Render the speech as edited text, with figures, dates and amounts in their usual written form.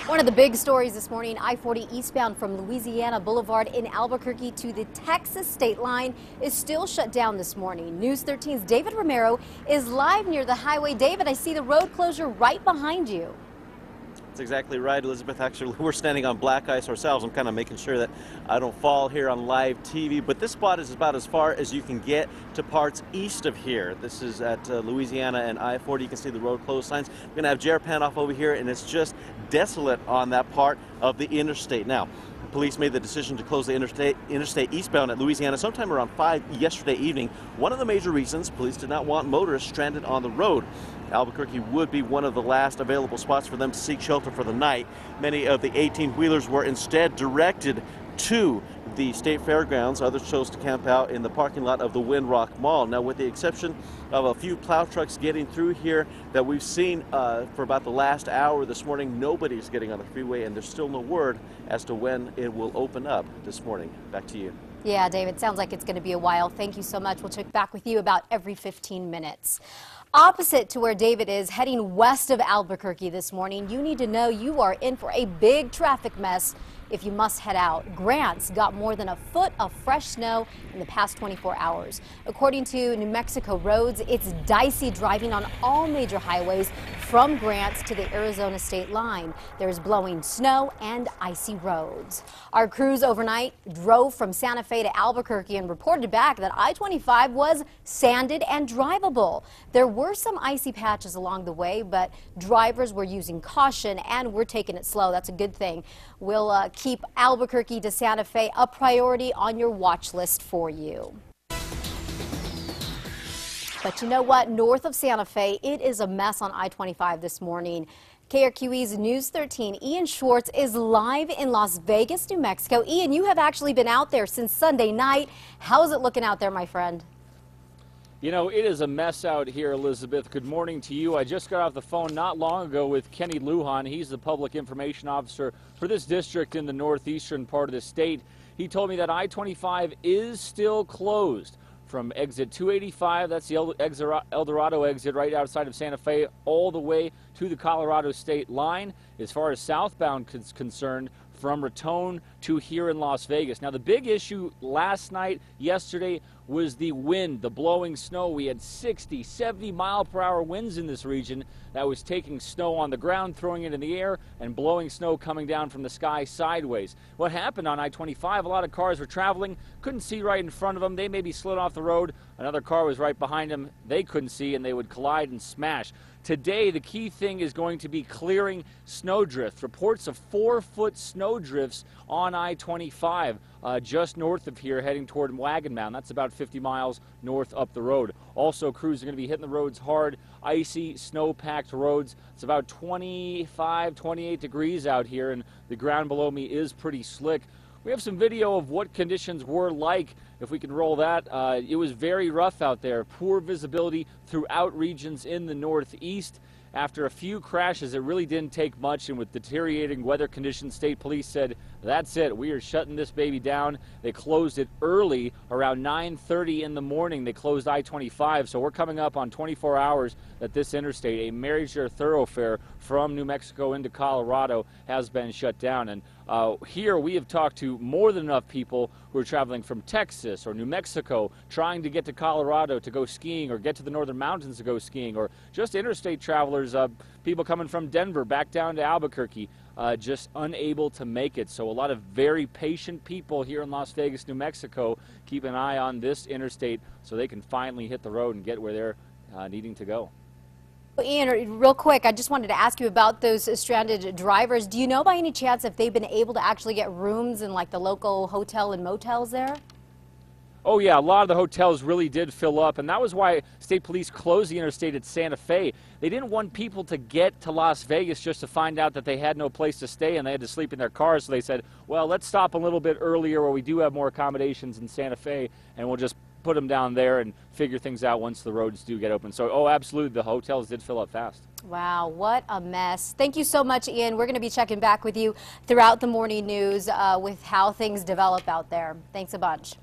One of the big stories this morning, I-40 eastbound from Louisiana Boulevard in Albuquerque to the Texas state line is still shut down this morning. News 13's David Romero is live near the highway. David, I see the road closure right behind you. That's exactly right, Elizabeth. Actually, we're standing on black ice ourselves. I'm kind of making sure that I don't fall here on live TV. But this spot is about as far as you can get to parts east of here. This is at Louisiana and I-40. You can see the road closed signs. We're going to have Jared pan off over here, and it's just desolate on that part of the interstate. Now, police made the decision to close the interstate eastbound at Louisiana sometime around 5 yesterday evening. One of the major reasons, police did not want motorists stranded on the road. Albuquerque would be one of the last available spots for them to seek shelter for the night. Many of the 18-wheelers were instead directed to the state fairgrounds. Others chose to camp out in the parking lot of the Windrock Mall. Now, with the exception of a few plow trucks getting through here that we've seen for about the last hour this morning, nobody's getting on the freeway, and there's still no word as to when it will open up this morning. Back to you. Yeah, David, sounds like it's going to be a while. Thank you so much. We'll check back with you about every 15 minutes. Opposite to where David is, heading west of Albuquerque this morning, you need to know you are in for a big traffic mess if you must head out. Grants got more than a foot of fresh snow in the past 24 hours. According to New Mexico roads, it's dicey driving on all major highways from Grants to the Arizona state line. There's blowing snow and icy roads. Our crews overnight drove from Santa Fe to Albuquerque and reported back that I-25 was sanded and drivable. There were some icy patches along the way, but drivers were using caution and we're taking it slow. That's a good thing. We'll keep Albuquerque to Santa Fe a priority on your watch list for you. But you know what? North of Santa Fe, it is a mess on I-25 this morning. KRQE's News 13, Ian Schwartz is live in Las Vegas, New Mexico. Ian, you have actually been out there since Sunday night. How's it looking out there, my friend? You know, it is a mess out here, Elizabeth. Good morning to you. I just got off the phone not long ago with Kenny Lujan. He's the public information officer for this district in the northeastern part of the state. He told me that I-25 is still closed from exit 285, that's the El Dorado exit right outside of Santa Fe, all the way to the Colorado state line. As far as southbound is concerned, from Raton to here in Las Vegas. Now, the big issue last night, yesterday, was the wind, the blowing snow. We had 60, 70 mile per hour winds in this region that was taking snow on the ground, throwing it in the air, and blowing snow coming down from the sky sideways. What happened on I-25, a lot of cars were traveling, couldn't see right in front of them. They maybe slid off the road. Another car was right behind them. They couldn't see, and they would collide and smash. Today, the key thing is going to be clearing snowdrift. Reports of 4-foot snowdrifts on I-25 just north of here, heading toward Wagon Mound. That's about 50 miles north up the road. Also, crews are going to be hitting the roads hard, icy, snow-packed roads. It's about 25, 28 degrees out here, and the ground below me is pretty slick. We have some video of what conditions were like. If we can roll that, it was very rough out there. Poor visibility throughout regions in the northeast. After a few crashes, it really didn't take much, and with deteriorating weather conditions, state police said, that's it, we are shutting this baby down. They closed it early, around 9:30 in the morning. They closed I-25, so we're coming up on 24 hours that this interstate, a major thoroughfare from New Mexico into Colorado, has been shut down. And here we have talked to more than enough people who are traveling from Texas or New Mexico, trying to get to Colorado to go skiing or get to the northern mountains to go skiing, or just interstate travelers, people coming from Denver back down to Albuquerque, just unable to make it. So a lot of very patient people here in Las Vegas, New Mexico, keep an eye on this interstate so they can finally hit the road and get where they're needing to go. Ian, real quick, I just wanted to ask you about those stranded drivers. Do you know by any chance if they've been able to actually get rooms in like the local hotel and motels there? Oh yeah, a lot of the hotels really did fill up, and that was why state police closed the interstate at Santa Fe. They didn't want people to get to Las Vegas just to find out that they had no place to stay and they had to sleep in their cars. So they said, well, let's stop a little bit earlier where we do have more accommodations in Santa Fe, and we'll just put them down there and figure things out once the roads do get open. So, oh, absolutely, the hotels did fill up fast. Wow, what a mess. Thank you so much, Ian. We're going to be checking back with you throughout the morning news with how things develop out there. Thanks a bunch.